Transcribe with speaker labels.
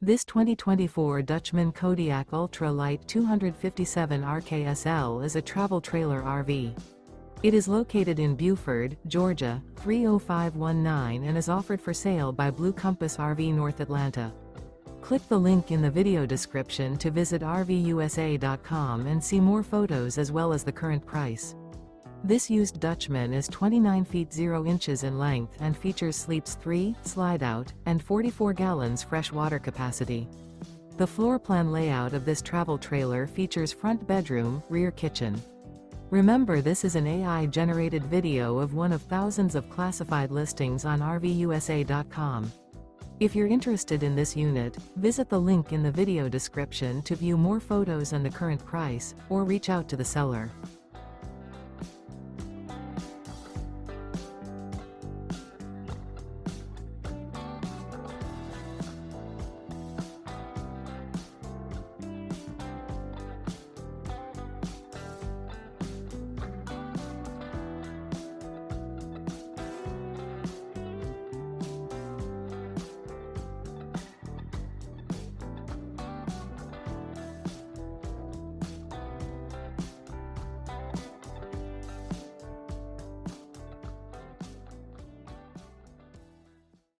Speaker 1: This 2024 Dutchmen Kodiak Ultra-Lite 257 RKSL is a travel trailer RV. It is located in Buford, Georgia, 30519 and is offered for sale by Blue Compass RV North Atlanta. Click the link in the video description to visit RVUSA.com and see more photos as well as the current price. This used Dutchman is 29 feet 0 inches in length and features sleeps 3, Slideout, and 44 gallons fresh water capacity. The floor plan layout of this travel trailer features front bedroom, rear kitchen. Remember, this is an AI-generated video of one of thousands of classified listings on RVUSA.com. If you're interested in this unit, visit the link in the video description to view more photos and the current price, or reach out to the seller.